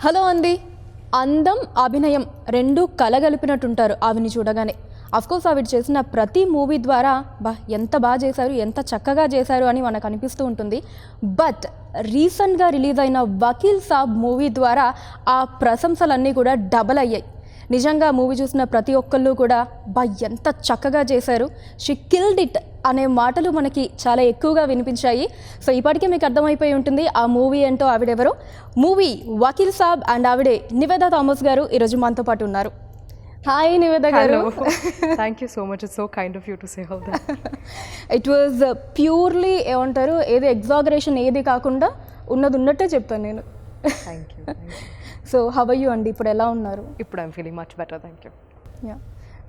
Hello అండి. అందం, అభినయం రెండు కలగలిపినట్టుంటారు ఆవిని చూడగానే. అఫ్కోర్స్ ఆవిడ చేసిన ప్రతి మూవీ ద్వారా ఎంత బాగా చేశారు, ఎంత చక్కగా చేశారు అని మనకు అనిపిస్తూ ఉంటుంది. బట్ రీసెంట్గా రిలీజ్ అయిన వకీల్ సాబ్ మూవీ ద్వారా ఆ ప్రశంసలన్నీ కూడా డబల్ అయ్యాయి. నిజంగా మూవీ చూసిన ప్రతి ఒక్కళ్ళు కూడా ఎంత చక్కగా చేశారు, షీ కిల్డ్ ఇట్ అనే మాటలు మనకి చాలా ఎక్కువగా వినిపించాయి. సో ఇప్పటికే మీకు అర్థమైపోయి ఉంటుంది ఆ మూవీ ఏంటో, ఆవిడెవరో. మూవీ వకీల్ సాబ్ అండ్ ఆవిడే నివేదా థామస్ గారు ఈరోజు మనతో పాటు ఉన్నారు. Hi Niveda garu. Thank you so much. It's so kind of you to say all that. It was purely ఏమంటారు, ఏది ఎగ్జాగరేషన్ ఏది కాకుండా ఉన్నది ఉన్నట్టే చెప్తాను నేను. Thank you. So how are you అండి, ఇప్పుడు ఎలా ఉన్నారు? ఇప్పుడు I'm feeling much better, thank you. Yeah,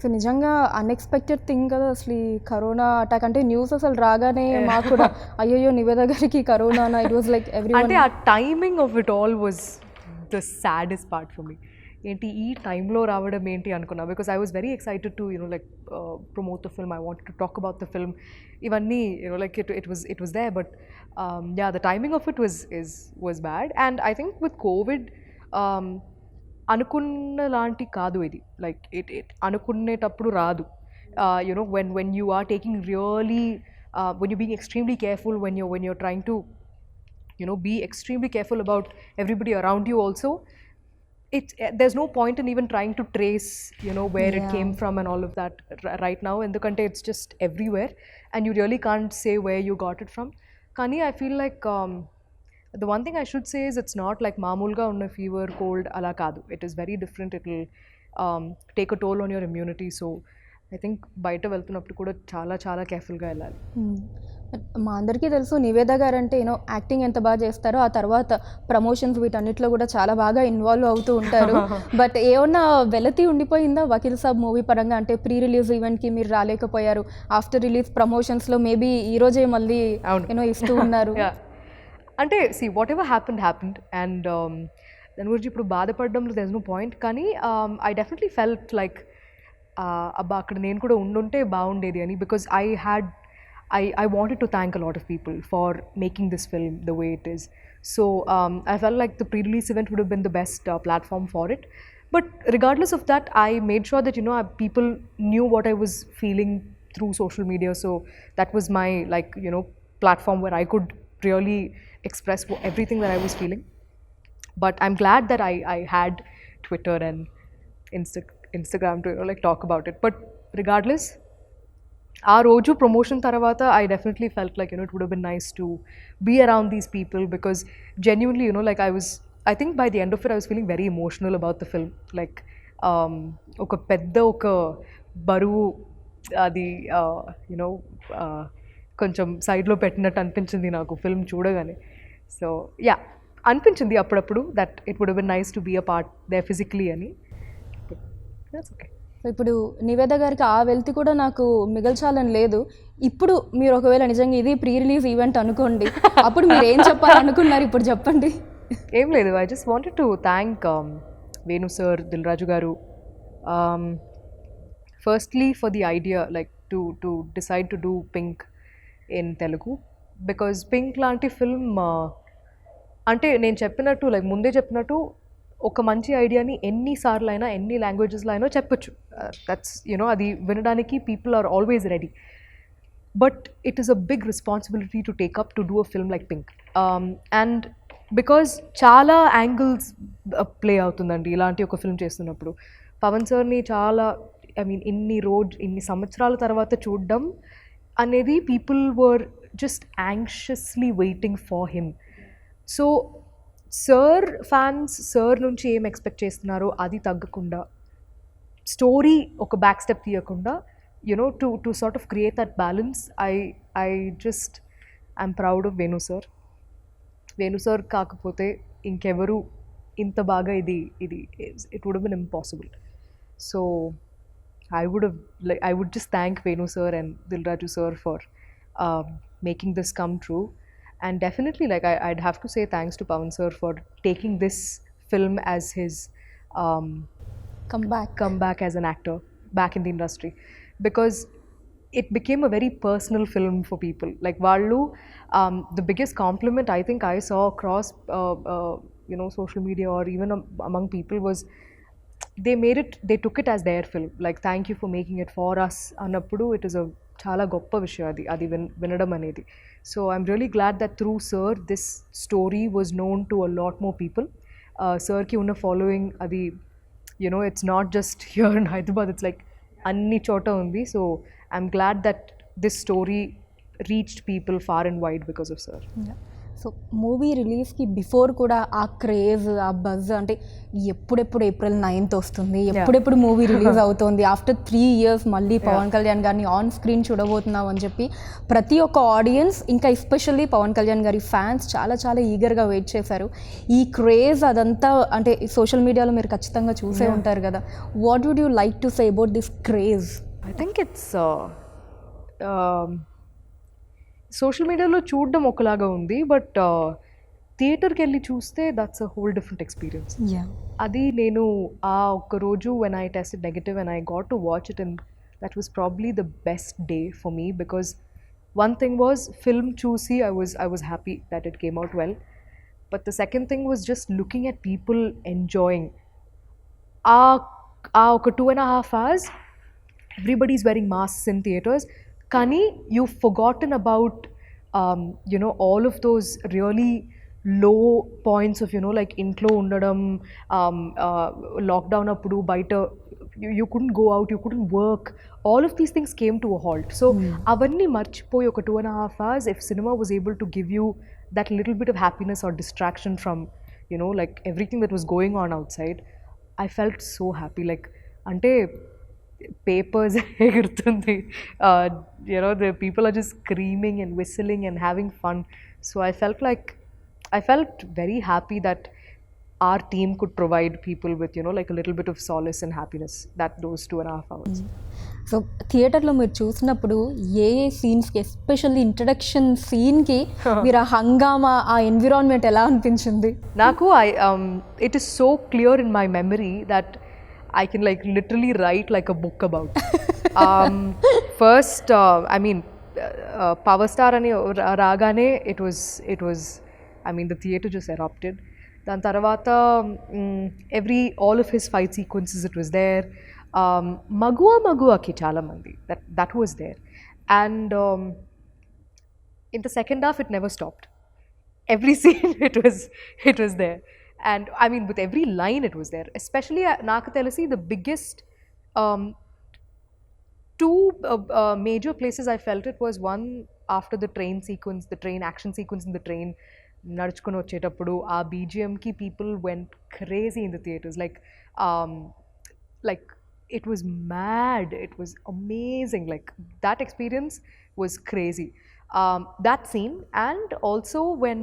so నిజంగా అన్ఎక్స్పెక్టెడ్ థింగ్ కదా అసలు ఈ కరోనా అటాక్. అంటే న్యూస్ అసలు రాగానే మాకు కూడా అయ్యో నివేద గారికి corona, it was like every. అంటే ఆ timing of it all was the saddest part for me. ఏంటి ఈ టైంలో రావడం ఏంటి అనుకున్నా, because I was very excited to like promote the film, I wanted to talk about the film, ఇవన్నీ like it was there. But yeah, the timing of it was bad. And I think with Covid అనుకున్న లాంటి కాదు ఇది. Like it అనుకునేటప్పుడు రాదు. when you are taking really when you're being extremely careful, when you're trying to be extremely careful about everybody around you also, there's no point in even trying to trace where it came from and all of that right now, in the country it's just everywhere and you really can't say where you got it from. Kani I feel like the one thing I should say is it's not like maamulga unna fever, cold ala kaadu. It is very different. It will take a toll on your immunity. So I think బయట వెళ్తున్నప్పుడు కూడా చాలా చాలా కేర్ఫుల్గా వెళ్ళాలి. మా అందరికీ తెలుసు నివేద గారు అంటే యాక్టింగ్ ఎంత బాగా చేస్తారో, ఆ తర్వాత ప్రమోషన్స్ వీటన్నిటిలో కూడా చాలా బాగా ఇన్వాల్వ్ అవుతూ ఉంటారు. బట్ ఏమన్నా వెలతి ఉండిపోయిందా వకీల్ సాబ్ మూవీ పరంగా? అంటే ప్రీ రిలీజ్ ఈవెంట్కి మీరు రాలేకపోయారు, ఆఫ్టర్ రిలీజ్ ప్రమోషన్స్లో మేబీ ఈరోజే మళ్ళీ ఇస్తూ ఉన్నారు. అంటే see what ever happened and దాని గురించి ఇప్పుడు బాధపడడంలో దెర్ ఇస్ నో పాయింట్. కానీ ఐ డెఫినెట్లీ ఫెల్ట్ లైక్ అబ్బా అక్కడ నేను కూడా ఉండుంటే బాగుండేది అని, because I wanted to thank a lot of people for making this film the way it is. So I felt like the pre-release event would have been the best platform for it. But regardless of that, I made sure that people knew what I was feeling through social media. So that was my platform where I could really express everything that I was feeling. But I'm glad that I had Twitter and Instagram to talk about it. But regardless, ఆ రోజు promotion తర్వాత I definitely felt like it would have been nice to be around these people, because genuinely like I think by the end of it I was feeling very emotional about the film. Like ఒక పెద్ద ఒక బరువు అది కొంచెం సైడ్లో పెట్టినట్టు అనిపించింది నాకు ఫిల్మ్ చూడగానే. సో యా, అనిపించింది అప్పుడప్పుడు that it would have been nice to be a part there physically అని. That's okay. సో ఇప్పుడు నివేద గారికి ఆ వెల్తి కూడా నాకు మిగల్చాలని లేదు. ఇప్పుడు మీరు ఒకవేళ నిజంగా ఇది ప్రీ రిలీజ్ ఈవెంట్ అనుకోండి, అప్పుడు మీరు ఏం చెప్పాలనుకున్నారు ఇప్పుడు చెప్పండి. ఏం లేదు, I just wanted to thank Venu sir, Dil Raju garu, firstly for the idea like to decide to do Pink in Telugu. Because Pink లాంటి ఫిల్మ్ అంటే నేను చెప్పినట్టు లైక్ ముందే చెప్పినట్టు ఒక మంచి ఐడియాని ఎన్నిసార్లు అయినా ఎన్ని లాంగ్వేజెస్లో అయినా చెప్పొచ్చు. దట్స్ అది వినడానికి people are always ready. But it is a big responsibility to take up to do a film like pink. And because చాలా యాంగిల్స్ ప్లే అవుతుందండి ఇలాంటి ఒక ఫిల్మ్ చేస్తున్నప్పుడు. పవన్ సార్ని చాలా ఇన్ని సంవత్సరాల తర్వాత చూడడం అనేది people were just anxiously waiting for him. So sir fans sir నుంచి ఏం ఎక్స్పెక్ట్ చేస్తున్నారో అది తగ్గకుండా, స్టోరీ ఒక బ్యాక్ స్టెప్ తీయకుండా to sort of create that balance. I just I'm proud of Venu sir. Venu sir కాకపోతే ఇంకెవరు ఇంత బాగా ఇది it would have been impossible. So I would just thank Venu sir and Dil Raju sir for making this come true. And definitely I'd have to say thanks to Pawan sir for taking this film as his comeback as an actor back in the industry, because it became a very personal film for people. Like Vallu, the biggest compliment I think I saw across social media or even among people was they took it as their film, like thank you for making it for us annappudu. It is a చాలా గొప్ప విషయం అది వినడం అనేది. So I'm really glad that through sir this story was known to a lot more people. సర్కి ఉన్న following అది it's not just here in Hyderabad, it's like అన్ని చోట ఉంది. So I'm glad that this story reached people far and wide because of sir. So movie రిలీజ్కి before కూడా ఆ craze, ఆ బజ్, అంటే ఎప్పుడెప్పుడు April 9th వస్తుంది, ఎప్పుడెప్పుడు మూవీ రిలీజ్ అవుతుంది, ఆఫ్టర్ 3 years మళ్ళీ పవన్ కళ్యాణ్ గారిని ఆన్ స్క్రీన్ చూడబోతున్నాం అని చెప్పి ప్రతి ఒక్క ఆడియన్స్, ఇంకా ఎస్పెషల్లీ పవన్ కళ్యాణ్ గారి ఫ్యాన్స్ చాలా చాలా ఈగర్గా వెయిట్ చేశారు. ఈ క్రేజ్ అదంతా అంటే సోషల్ మీడియాలో మీరు ఖచ్చితంగా చూసే ఉంటారు కదా. What would you like to say about this craze? I think it's social మీడియాలో చూడడం ఒకలాగా ఉంది, బట్ థియేటర్కి వెళ్ళి చూస్తే that's a whole different experience. అది నేను ఆ ఒక్క రోజు when I tested negative and I got to watch it, and that was probably the best day for me, because one thing was film చూసి I was happy that it came out well, but the second thing was just looking at people enjoying. ఒక 2.5 hours everybody's wearing masks in theaters, కానీ you've forgotten about all of those really low points of like ఇంట్లో ఉండడం, lockdown అప్పుడు బయట you couldn't go out, you couldn't work, all of these things came to a halt. So అవన్నీ మర్చిపోయి ఒక 2.5 hours if cinema was able to give you that little bit of happiness or distraction from like everything that was going on outside, I felt so happy. Like అంటే papers ఎగురుతుంది, the people are just screaming and whistling and having fun. So I felt very happy that our team could provide people with like a little bit of solace and happiness that those 2.5 hours. So థియేటర్లో మీరు చూసినప్పుడు ఏ సీన్స్కి, especially introduction సీన్కి మీరు ఆ హంగామా, ఆ environment ఎలా అనిపించింది? నాకు it is so clear in my memory that I can like literally write like a book about. First, I mean, Power Star ani ragane, it was, I mean, the theater just erupted. Dan tarvata, all of his fight sequences, it was there. Magua ki chala mandi, that was there. And in the second half, it never stopped. Every scene, it was there. And I mean, with every line it was there. Especially నాకు తెలిసి the biggest two major places I felt it was one after the train sequence, the train action sequence in the train. నడుచుకొని వచ్చేటప్పుడు ఆ BGMకి people went crazy in the theaters. Like it was mad. It was amazing. Like that experience was crazy. That scene, and also when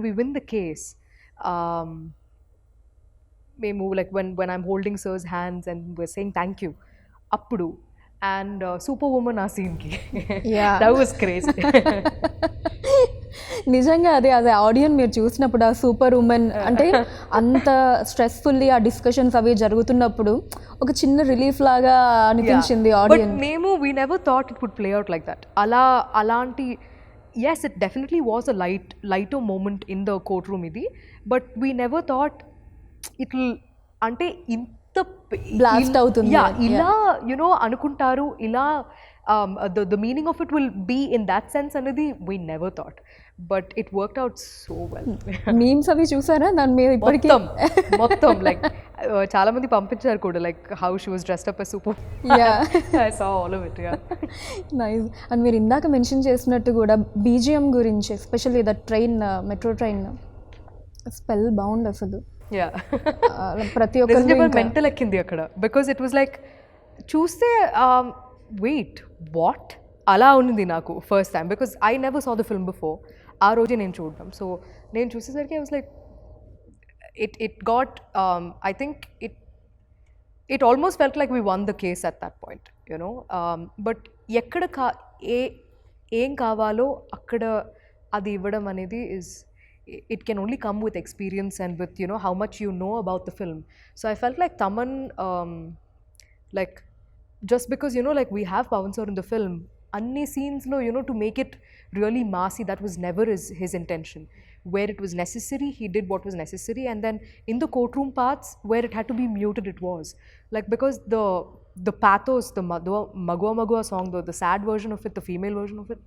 we win the case. Memu like when I'm holding sir's hands and we're saying thank you appudu, and Superwoman ఆ scene ki that was crazy. నిజంగా అదే ఆడియన్ మీరు చూసినప్పుడు ఆ super women అంటే అంత స్ట్రెస్ఫుల్లీ ఆ discussions అవి జరుగుతున్నప్పుడు ఒక చిన్న రిలీఫ్ లాగా అనిపించింది ఆడియన్. మేము we never thought it would play out like that. అలాంటి yes, it definitely was a lighter moment in the courtroom idi, but we never thought it'll ante inta blast avutundi. Ila anukuntaru ila the meaning of it will be in that sense anadi we never thought, but it worked out so well. memes avi chusara dan me ippadi మొత్తం like చాలా మంది పంపించారు కూడా, like how she was dressed up as super. I saw all of it. Nice. and మీరు ఇందాక mention చేసినట్టు కూడా BGM గురించి, especially the train, metro train spell bound అసలు. ప్రతి ఒక్కరు మెంటల్ ఎక్కింది అక్కడ, బికాజ్ ఇట్ వాజ్ లైక్ చూస్తే వెయిట్ వాట్ అలా ఉంది నాకు first time, because I never saw the film before. ఆ రోజే నేను చూడడం, సో నేను చూసేసరికి I was like it got I think it almost felt like we won the case at that point, but ekkada ఏం కావాలో అక్కడ అది ఇవ్వడం అనేది it can only come with experience and with how much you know about the film. So I felt like Taman like just because like we have Pawan sir in the film, anni scenes lo to make it really massy, that was never his intention. where it was necessary, he did what was necessary, and then in the courtroom parts where it had to be muted, it was like, because the pathos, the Magua Magua song, the sad version of it, the female version of it,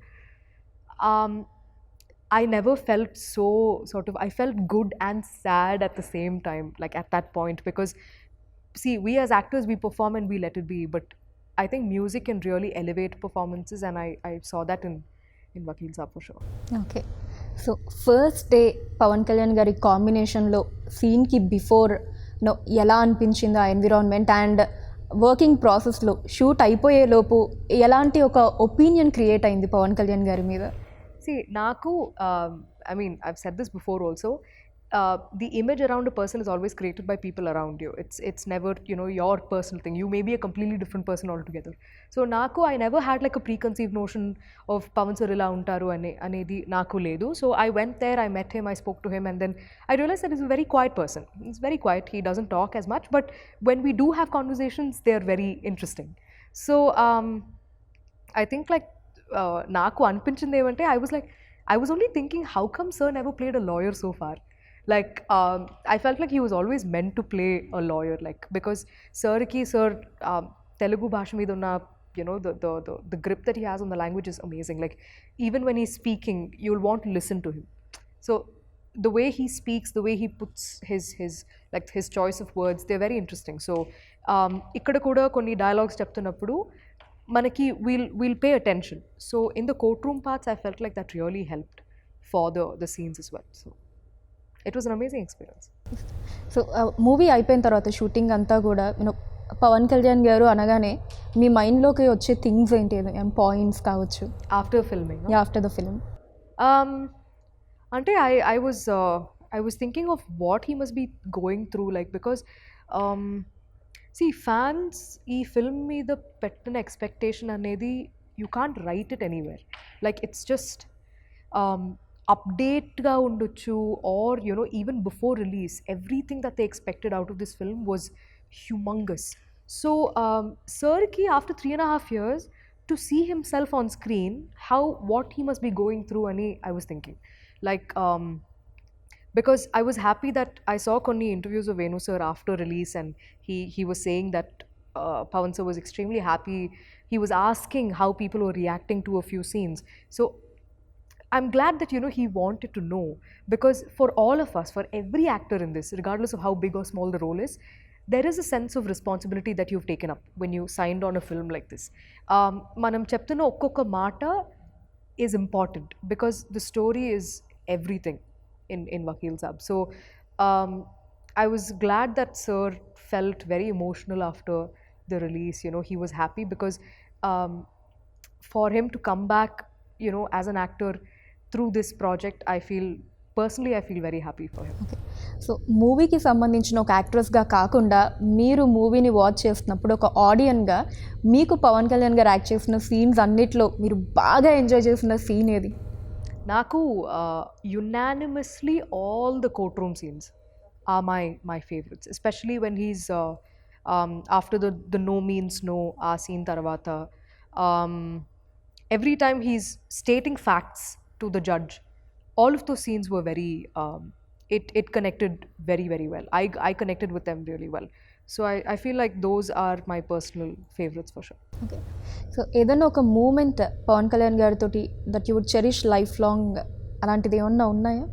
I never felt so sort of, I felt good and sad at the same time, like at that point, because see, we as actors, we perform and we let it be, but I think music can really elevate performances, and I saw that in Vakil Saab for sure. Okay. So first day Pawan Kalyan garu కాంబినేషన్లో సీన్కి before no ఎలా అనిపించింది ఆ environment, and working ప్రాసెస్లో shoot అయిపోయేలోపు ఎలాంటి ఒక opinion create అయింది పవన్ కళ్యాణ్ గారి మీద? See, Naku, I mean, I've said this before also. The image around a person is always created by people around you. It's never, you know, your personal thing. You may be a completely different person altogether. So Naku, I never had like a preconceived notion of Pavan sir ila untaru anedi Naku ledu. So I went there, I met him, I spoke to him, and then I realized that he's a very quiet person. He's very quiet. He doesn't talk as much, but when we do have conversations, they're very interesting. So I think like నాకు అనిపించింది ఏమంటే, I was only thinking, how come sir never played a lawyer so far? Like I felt like he was always meant to play a lawyer, like because sir Telugu bhasha మీద ఉన్న, you know, the grip that he has on the language is amazing. Like even when he's speaking, you'll want to listen to him. So the way he speaks, the way he puts his choice of words, they're very interesting. So ఇక్కడ కూడా కొన్ని dialogues చెప్తున్నప్పుడు manaki we'll pay attention. So in the courtroom parts, I felt like that really helped for the scenes as well. So it was an amazing experience. So movie అయిపోయిన తర్వాత shooting అంతా కూడా you know Pawan Kalyan గారు అనగానే మీ మైండ్లోకి వచ్చే things ఏంటి, points కావచ్చు After filming, no? After the film? Ante I was thinking of what he must be going through, like because see, fans ee film meeda pettina expectation anedi you can't write it anywhere. Like it's just update ga undochu, or you know, even before release, everything that they expected out of this film was humongous. So sir ki after 3.5 years to see himself on screen, what he must be going through ani I was thinking, like because I was happy that I saw konni interviews of Venu sir after release, and he was saying that Pavan sir was extremely happy. He was asking how people were reacting to a few scenes. So I'm glad that, you know, he wanted to know, because for all of us, for every actor in this, regardless of how big or small the role is, there is a sense of responsibility that you've taken up when you signed on a film like this. Manam cheptunna okkoka mata is important, because the story is everything in Vakil Saab. So I was glad that sir felt very emotional after the release. You know, he was happy because for him to come back, you know, as an actor through this project, I feel very happy for him. Okay. So మూవీకి సంబంధించిన ఒక యాక్ట్రెస్గా కాకుండా మీరు మూవీని watch చేస్తున్నప్పుడు ఒక ఆడియన్గా మీకు పవన్ కళ్యాణ్ గారు యాక్ట్ చేసిన సీన్స్ అన్నిట్లో మీరు బాగా ఎంజాయ్ చేసిన సీన్ ఏది? Naku, unanimously all the courtroom scenes are my favorites, especially when he's after the no means no scene tarvata, every time he's stating facts to the judge, all of those scenes were very it connected very, very well. I connected with them really well. So I feel like those are my personal favorites for sure. Okay. So ఏదైనా ఒక moment Pawan Kalyan గారితో that you would cherish life long, అలాంటిది ఏమన్నా ఉన్నాయా?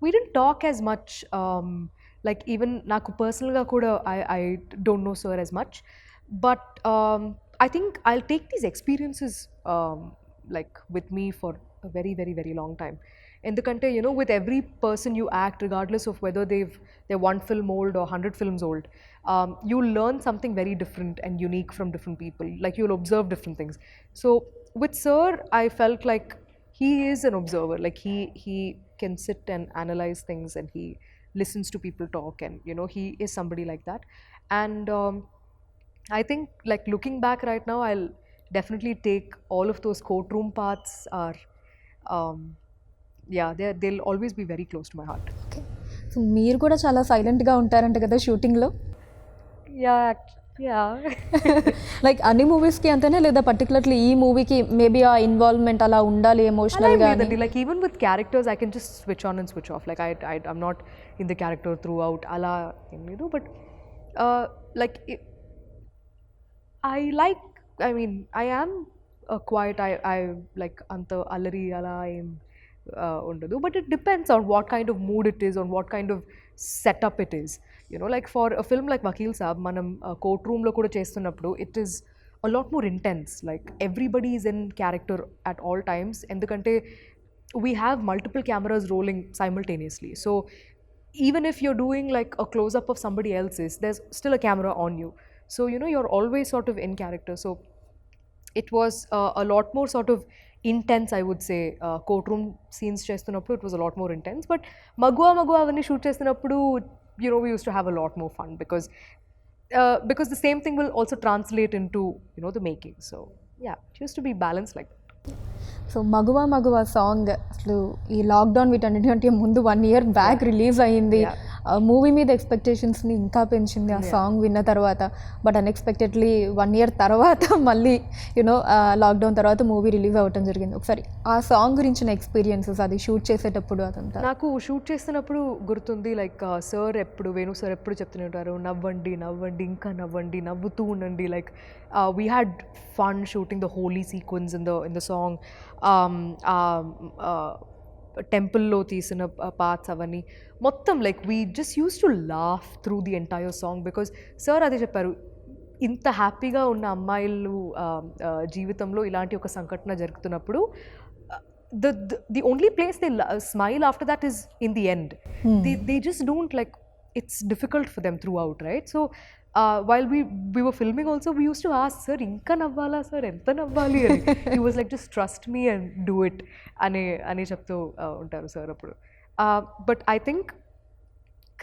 We didn't talk as much, like even naku personal ga kuda I don't know sir as much, but I think I'll take these experiences like with me for a very, very, very long time. Endukante, you know, with every person you act, regardless of whether they're 1 film old or 100 films old, you'll learn something very different and unique from different people. Like you'll observe different things. So with sir, I felt like he is an observer. Like he can sit and analyze things, and he listens to people talk, and you know, he is somebody like that. And I think, like looking back right now, I'll definitely take all of those courtroom parts are yeah, they'll always be very close to my heart. Okay. So మీరు కూడా చాలా సైలెంట్గా ఉంటారంట కదా షూటింగ్లో? Yeah, Yeah. Like అన్ని మూవీస్కి అంతేనా లేదా పర్టికులర్లీ ఈ మూవీకి మేబీ ఆ ఇన్వాల్వ్మెంట్ అలా ఉండాలి అలా ఏం ఎమోషనల్గా అని? లేదండి. Like even with characters, I can just switch on and switch off. Like I'm not in the character throughout. అలా ఏం లేదు. But like I like. I mean, I am quiet. I like anta allari ala em ఉండదు. But it depends on what kind of mood it is, on what kind of setup it is. You know, like for a film like Vakil Saab, మనం court రూమ్లో కూడా చేస్తున్నప్పుడు it is a lot more intense. Like everybody is in character at all times. ఎందుకంటే we have multiple cameras rolling simultaneously. So even if you're doing like a close up of somebody else's, there's still a camera on you. So you know, you're always sort of in character. So it was a lot more sort of intense, I would say. Courtroom scenes చేస్తున్నప్పుడు it was a lot more intense. But మగువా అవన్నీ shoot చేస్తున్నప్పుడు, you know, we used to have a lot more fun because the same thing will also translate into, you know, the making. So yeah, it used to be balanced like that. So మగువా song అసలు ఈ lockdown వీటన్నిటికంటే ముందు 1 year back release అయ్యింది. Movie మీద ఎక్స్పెక్టేషన్స్ని ఇంకా పెంచింది ఆ సాంగ్ విన్న తర్వాత. బట్ అన్ఎక్స్పెక్టెడ్లీ 1 year తర్వాత మళ్ళీ యూనో లాక్డౌన్ తర్వాత మూవీ రిలీజ్ అవ్వటం జరిగింది. ఒకసారి ఆ సాంగ్ గురించిన ఎక్స్పీరియన్సెస్, అది షూట్ చేసేటప్పుడు అదంతా. నాకు షూట్ చేస్తున్నప్పుడు గుర్తుంది, లైక్ సార్ ఎప్పుడు, వేణు సార్ ఎప్పుడు చెప్తూనే ఉంటారు, నవ్వండి నవ్వండి ఇంకా నవ్వండి, నవ్వుతూ ఉండండి. Like we had fun shooting the Holi sequence in the song. టెంపుల్లో తీసిన పార్ట్స్ అవన్నీ మొత్తం, like we just use to laugh through the entire song. Because sir అదే చెప్పారు, ఇంత హ్యాపీగా ఉన్న అమ్మాయిలు జీవితంలో ఇలాంటి ఒక సంఘటన జరుగుతున్నప్పుడు the only place they smile after that is in the end. They just don't, like, it's difficult for them throughout, right? So while we were filming also, we used to ask, sir, inka navvala sir, enta navvali ani. He was like, just trust me and do it ane cheptu untaru sir appudu. But I think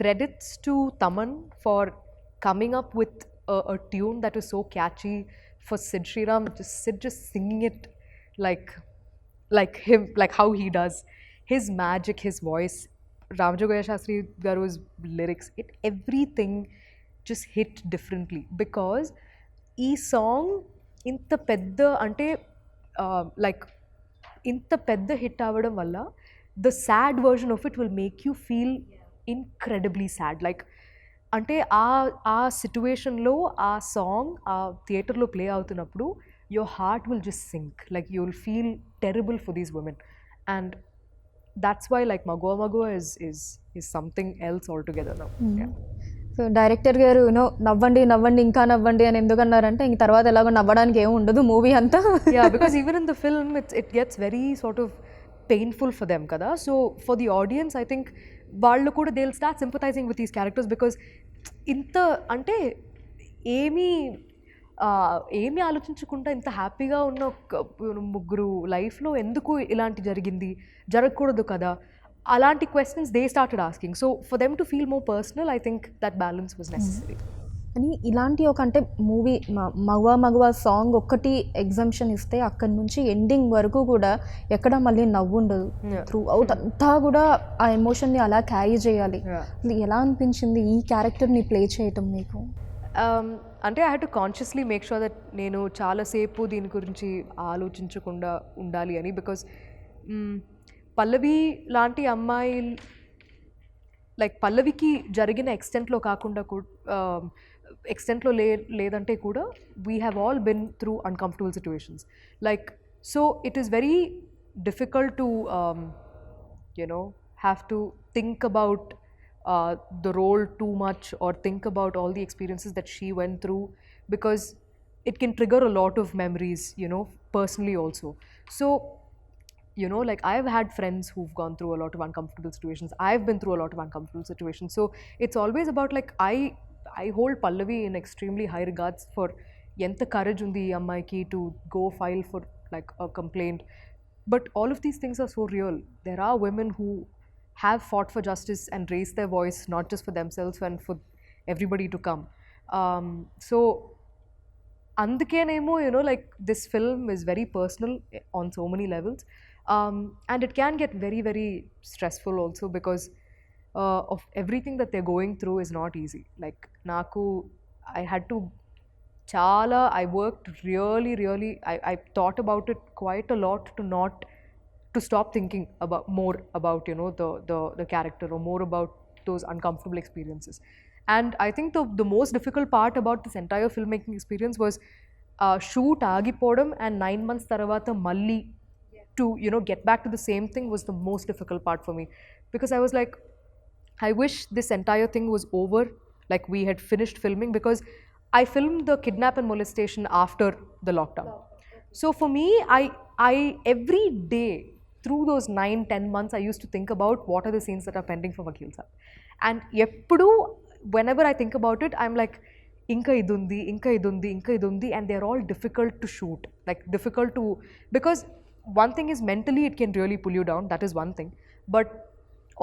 credits to Taman for coming up with a tune that was so catchy, for Sid Sriram, just singing it like him, like how he does, his magic, his voice, Ramajogaya Shastri Garu's lyrics, everything just hit differently. Because ee song inta pedda ante like inta pedda hit avadam valla, the sad version of it will make you feel incredibly sad. Like అంటే ఆ సిచ్యువేషన్లో ఆ song ఆ థియేటర్లో play అవుతున్నప్పుడు your heart will just sink. Like you'll feel terrible for these women. And that's why, like, Magua is something else altogether now. Yeah. So director గారు you know నవ్వండి నవ్వండి ఇంకా నవ్వండి అని ఎందుకన్నారంటే ఇంక తర్వాత ఎలాగో నవ్వడానికి ఏమి ఉండదు మూవీ అంతా. Yeah, because even in the film it gets very sort of painful for them kada. So for the audience, I think వాళ్ళు కూడా they'll start sympathizing with these characters, because ఇంత అంటే ఏమీ ఆలోచించకుండా ఇంత హ్యాపీగా ఉన్న ముగ్గురు లైఫ్లో ఎందుకు ఇలాంటి జరగకూడదు కదా, అలాంటి questions they started asking. So for them to feel more personal, I think that balance was necessary. అని ఇలాంటి ఒక అంటే మూవీ మగువా సాంగ్ ఒక్కటి ఎగ్జామ్షన్ ఇస్తే అక్కడి నుంచి ఎండింగ్ వరకు కూడా ఎక్కడ మళ్ళీ నవ్వు ఉండదు. త్రూ అవుట్ అంతా కూడా ఆ ఎమోషన్ని అలా క్యారీ చేయాలి. ఎలా అనిపించింది ఈ క్యారెక్టర్ని ప్లే చేయటం మీకు? అంటే I had to consciously make sure that నేను చాలాసేపు దీని గురించి ఆలోచించకుండా ఉండాలి అని. బికాస్ పల్లవి లాంటి అమ్మాయి, లైక్ పల్లవికి జరిగిన ఎక్స్టెంట్లో కాకుండా ఎక్స్టెంట్లో లేదంటే కూడా we have all been through uncomfortable situations. Like so it is very difficult to you know have to think about the role too much, or think about all the experiences that she went through, because it can trigger a lot of memories, you know, personally also. So you know, like I've had friends who've gone through a lot of uncomfortable situations. I've been through a lot of uncomfortable situations. So it's always about, like, I hold Pallavi in extremely high regards for enta courage undi ee ammaiki to go file for like a complaint. But all of these things are so real. There are women who have fought for justice and raised their voice, not just for themselves and for everybody to come. So andukenemo, you know, like this film is very personal on so many levels, and it can get very, very stressful also, because of everything that they're going through is not easy. Like naku, I had to chala, I worked really, I thought about it quite a lot to stop thinking about more about, you know, the character, or more about those uncomfortable experiences. And I think the most difficult part about this entire filmmaking experience was shoot agipodam and 9 months taravata malli to, you know, get back to the same thing was the most difficult part for me, because I was like, I wish this entire thing was over, like we had finished filming, because I filmed the kidnap and molestation after the lockdown. So for me, I every day through those 9-10 months, I used to think about what are the scenes that are pending for Vakil Saab. And eppudu, whenever I think about it, I'm like, inka idundi, inka idundi, inka idundi, and they're all difficult to shoot. Like difficult to, because one thing is mentally it can really pull you down. That is one thing. But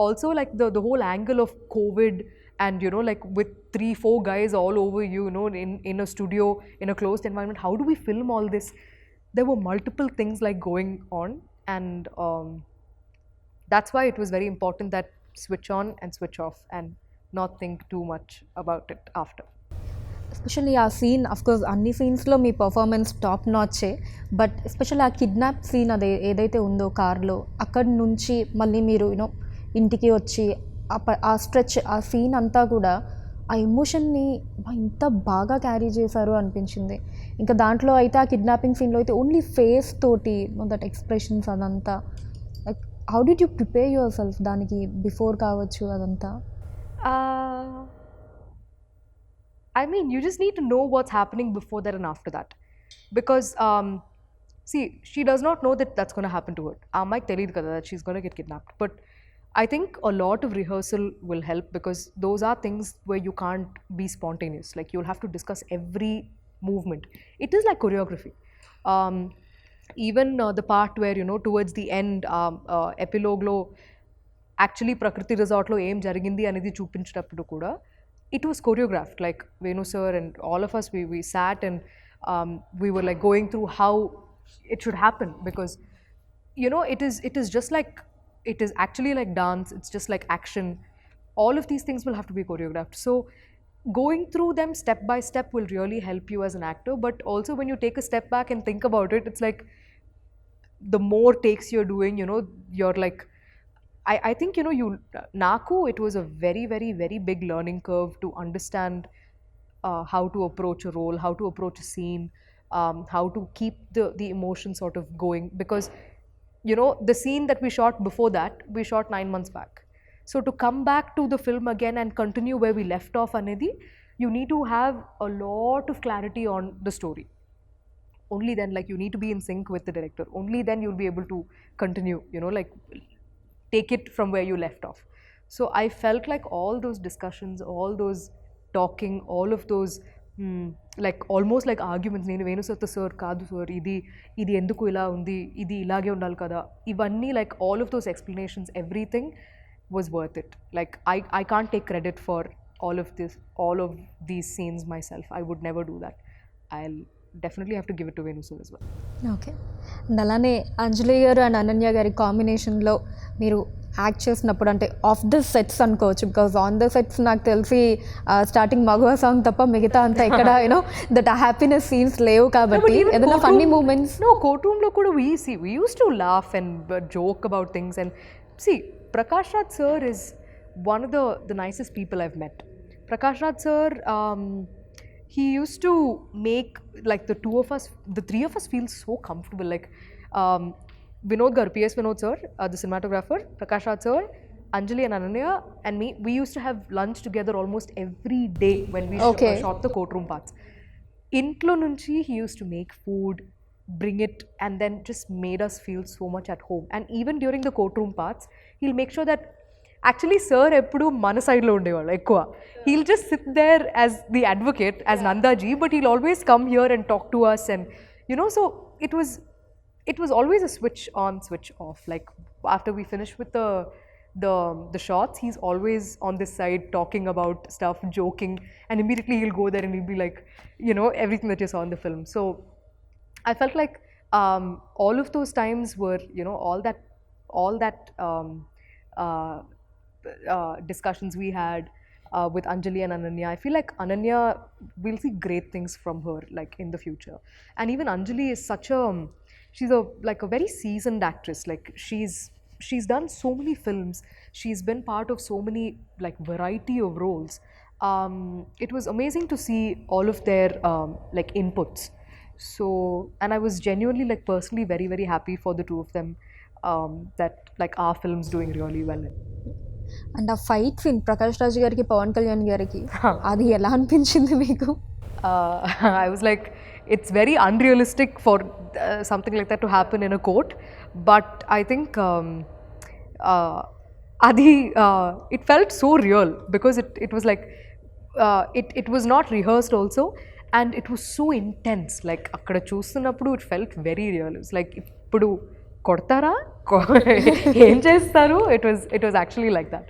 also like the whole angle of COVID, and you know, like with 3-4 guys all over you, you know, in a studio, in a closed environment, how do we film all this? There were multiple things like going on, and that's why it was very important that switch on and switch off and not think too much about it after. Especially ఆ scene of course అన్ని సీన్స్లో మీ performance top నాచే, but especially ఆ kidnap scene అదే ఏదైతే ఉందో కార్లో, అక్కడి నుంచి మళ్ళీ మీరు యూనో ఇంటికి వచ్చి ఆ స్ట్రెచ్, ఆ సీన్ అంతా కూడా ఆ ఎమోషన్ని ఇంత బాగా క్యారీ చేశారు అనిపించింది. ఇంకా దాంట్లో అయితే ఆ కిడ్నాపింగ్ సీన్లో అయితే ఓన్లీ ఫేస్ తోటి దట్ ఎక్స్ప్రెషన్స్ అదంతా, like how did you prepare your self దానికి బిఫోర్ కావచ్చు అదంతా? I mean, you just need to know what's happening before that and after that. Because, see, she does not know that that's going to happen to her. Aammaiki teliyadu kada that she's going to get kidnapped. But I think a lot of rehearsal will help, because those are things where you can't be spontaneous. Like, you'll have to discuss every movement. It is like choreography. Even the part where, you know, towards the end, epilogue lo, actually Prakriti Resort lo em jarigindi anedi చూపించేటప్పుడు కూడా, it was choreographed. Like Venu sir and all of us, we sat and we were like going through how it should happen, because you know, it is just like, it is actually like dance, it's just like action. All of these things will have to be choreographed. So going through them step by step will really help you as an actor. But also when you take a step back and think about it, it's like the more takes you're doing, you know, you're like, I think, you know, Naku, it was a very big learning curve to understand how to approach a role, how to approach a scene, how to keep the emotion sort of going. Because, you know, the scene that we shot before that, we shot 9 months back. So to come back to the film again and continue where we left off, Anedi, you need to have a lot of clarity on the story. Only then, like, you need to be in sync with the director. Only then you'll be able to continue, you know, like, take it from where you left off. So I felt like all those discussions, all those talking, all of those like almost like arguments, నేను వేణు సత్త sir కాదు sir, ఇది ఎందుకు ఇలా ఉంది, ఇది ఇలాగే ఉండాలి కదా, ఇవన్నీ, like all of those explanations, everything was worth it. Like I can't take credit for all of these scenes myself. I would never do that. I'll definitely have to give it to Venu sir as well. Okay. And అలానే అంజలి గారు and Ananya గారి కాంబినేషన్లో మీరు act చేసినప్పుడు, అంటే of the sets అనుకోవచ్చు, because on the sets నాకు తెలిసి స్టార్టింగ్ మగవా సాంగ్ తప్ప మిగతా అంతా ఎక్కడ యూనో దట్ హ్యాపీనెస్ సీన్స్ లేవు కాబట్టి ఏదైనా funny moments? No, courtroom lo kuda we used to laugh and joke about things. And see, Prakash Raj sir is one of the nicest people I've met. Prakash Raj sir, he used to make like the three of us feel so comfortable. Like Vinod garu, PS Vinod sir, the cinematographer, Prakash Raj sir, Anjali and Ananya and me, we used to have lunch together almost every day when we shot the courtroom parts. Intlo nunchi he used to make food, bring it, and then just made us feel so much at home. And even during the courtroom parts, he'll make sure that actually sir eppudu mana side lo undevaru ekkuva. He'll just sit there as the advocate, as Nandaji, but he'll always come here and talk to us. And you know, so it was always a switch on, switch off. Like after we finish with the shots, he's always on this side talking about stuff, joking, and immediately he'll go there and he'll be like, you know, everything that you saw in the film. So I felt like all of those times were, you know, all that discussions we had, with Anjali and Ananya. I feel like Ananya, we'll see great things from her like in the future. And even Anjali is such a she's a like a very seasoned actress. Like she's done so many films. She's been part of so many like variety of roles. It was amazing to see all of their like inputs. So, and I was genuinely like personally very very happy for the two of them, that like our film's doing really well. And ఆ fight scene Prakash Raj గారికి పవన్ కళ్యాణ్ గారికి అది ఎలా అనిపించింది మీకు? I was like, it's very unrealistic for something like that to happen in a court. But I think it felt so real because it was like, it was not rehearsed also, and it was so intense. Like, akkada చూస్తున్నప్పుడు it felt very real. It was like, ఇప్పుడు కొడతారా ఏం చేస్తారు? It was actually like that.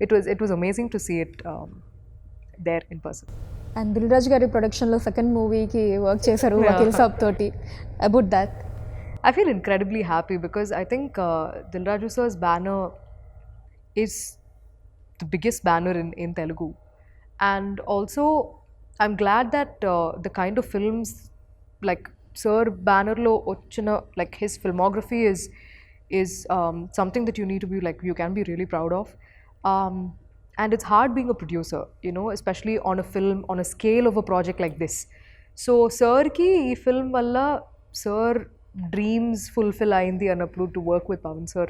It was amazing to see it there in person. And Dil Raju గారి ప్రొడక్షన్లో second మూవీకి work చేశారు వకీల్ సాబ్ తోటి. About that I feel incredibly happy because I think Dil Raju sir's banner is the biggest banner in Telugu. And also, I'm glad that the kind of films like Sir banner lo ochina, like his filmography is something that you need to be like, you can be really proud of. And it's hard being a producer, you know, especially on a film, on a scale of a project like this. So Sir ki ee film valla Sir dreams fulfill ayindi anappudu to work with Pavan sir.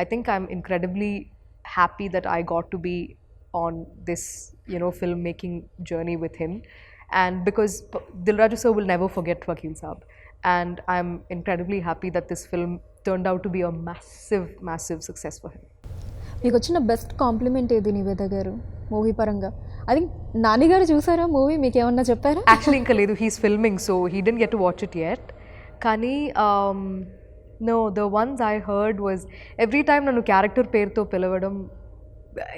I think I'm incredibly happy that I got to be on this, you know, filmmaking journey with him. And because Dil Raju sir will never forget Vakil Saab, and I'm incredibly happy that this film turned out to be a massive success for him. మీకు వచ్చిన best compliment ఏది నివేద గారు movie పరంగా? I think Nani గారు చూసారా movie, మీకు ఏమన్నా చెప్పారా? Actually ఇంకా లేదు, he's filming, so he didn't get to watch it yet. కానీ no, the ones I heard was every time నన్ను క్యారెక్టర్ పేరుతో పిలవడం,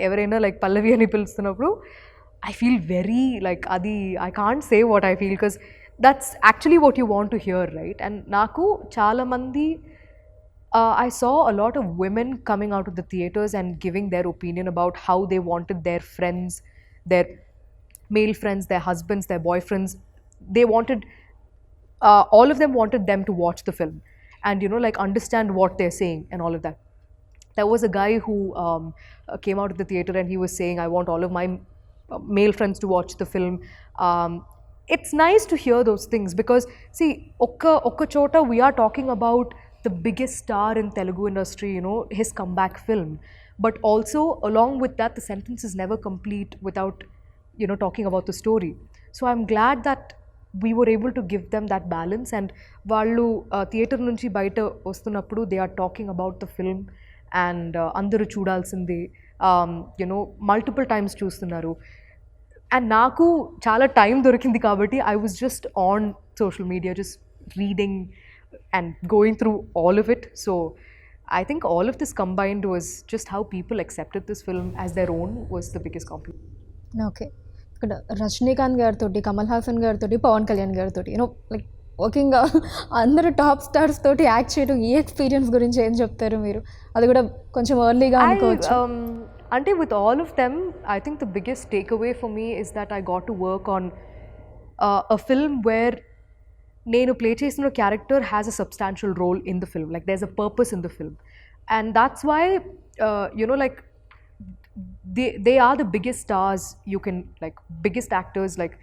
ఎవరైనా లైక్ పల్లవి అని పిలుస్తున్నప్పుడు I feel very like అది I can't say what I feel because that's actually what you want to hear, right? And నాకు చాలా మంది I saw a lot of women coming out of the theaters and giving their opinion about how they wanted their friends, their male friends, their husbands, their boyfriends, they wanted all of them wanted them to watch the film and, you know, like understand what they're saying and all of that. There was a guy who came out of the theater and he was saying, I want all of my male friends to watch the film. It's nice to hear those things because see, okka chota we are talking about the biggest star in Telugu industry, you know, his comeback film. But also along with that, the sentence is never complete without, you know, talking about the story. So I'm glad that we were able to give them that balance, and వాళ్ళు theatre నుంచి బయట వస్తున్నప్పుడు they are talking about the film and అందరూ చూడాల్సింది, you know, multiple times చూస్తున్నారు. And నాకు చాలా time దొరికింది కాబట్టి I was just on social media just reading and going through all of it. So I think all of this combined was just how people accepted this film as their own was the biggest compliment. Okay, ఇక్కడ రజనీకాంత్ గారితో, కమల్ హాసన్ గారితో, పవన్ కళ్యాణ్ గారితో, you know like working అందరూ top stars తోటి act చేయడం, ఈ experience గురించి ఏం చెప్తారు మీరు? అది కూడా కొంచెం ఎర్లీగా అనుకోవచ్చు. అంటే with all of them, I think the biggest takeaway for me is that I got to work on a film where నేను ప్లే చేసిన character has a substantial role in the film, like there is a purpose in the film, and that's why you know like they are the biggest stars you can, like biggest actors like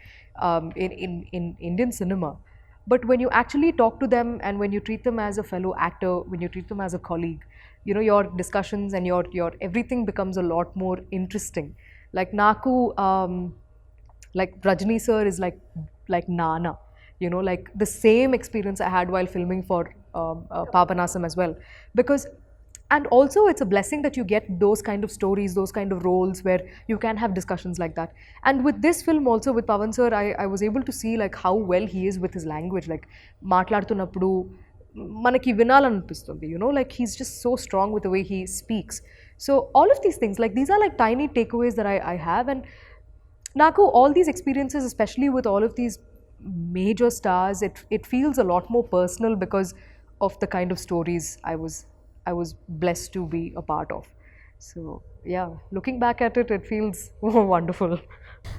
in Indian cinema. But when you actually talk to them and when you treat them as a fellow actor, when you treat them as a colleague, you know, your discussions and your everything becomes a lot more interesting. Like Naku, like Rajni sir is like Nana, you know, like the same experience I had while filming for Papanasam as well. Because, and also it's a blessing that you get those kind of stories, those kind of roles where you can have discussions like that. And with this film also, with Pavan sir, I was able to see like how well he is with his language. Like మాట్లాడుతున్నప్పుడు మనకి వినాలనిపిస్తుంది, you know, like he's just so strong with the way he speaks. So all of these things, like these are like tiny takeaways that I have. And Naku, all these experiences, especially with all of these major stars, it feels a lot more personal because of the kind of stories I was blessed to be a part of. So yeah, looking back at it, it feels wonderful.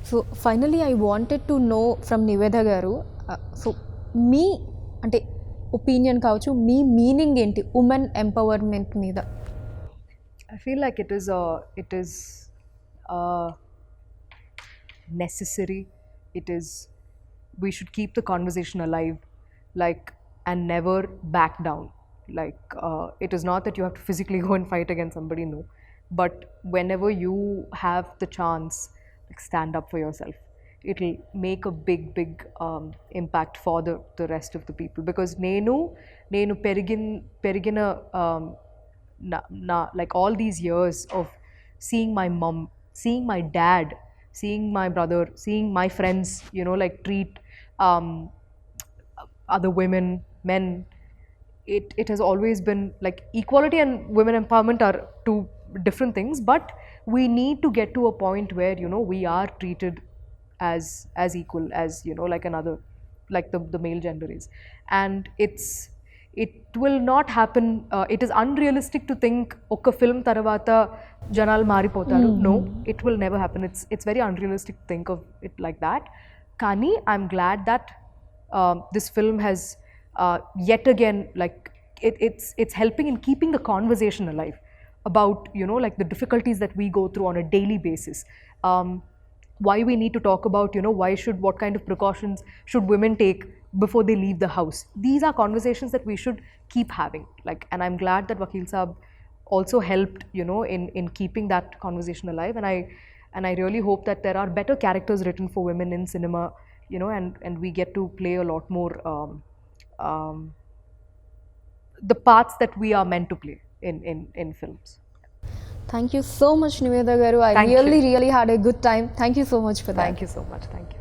So finally I wanted to know from Niveda garu, so మీ అంటే opinion కావచ్చు, మీ meaning ఏంటి women empowerment మీద? I feel like it is necessary. It is, we should keep the conversation alive, like, and never back down. Like, it is not that you have to physically go and fight against somebody, no, but whenever you have the chance, like, stand up for yourself. It'll make a big impact for the rest of the people, because నేను పెరిగిన like all these years of seeing my mom, seeing my dad, seeing my brother, seeing my friends, you know, like, treat other women, men, it has always been like equality and women empowerment are two different things, but we need to get to a point where, you know, we are treated as equal as, you know, like another, like the male gender is. And it will not happen. It is unrealistic to think oka film tarvata janalu maripotaru. No, it will never happen. It's very unrealistic to think of it like that. Kani I'm glad that this film has yet again, like, it's helping in keeping the conversation alive about, you know, like, the difficulties that we go through on a daily basis. Why we need to talk about, you know, what kind of precautions should women take before they leave the house. These are conversations that we should keep having, like, and I'm glad that Vakil Saab also helped, you know, in keeping that conversation alive. And I really hope that there are better characters written for women in cinema, you know, and we get to play a lot more the parts that we are meant to play in films. Thank you so much Nivetha garu. I Thank you. Really had a good time. Thank you so much for that. Thank you so much. Thank you.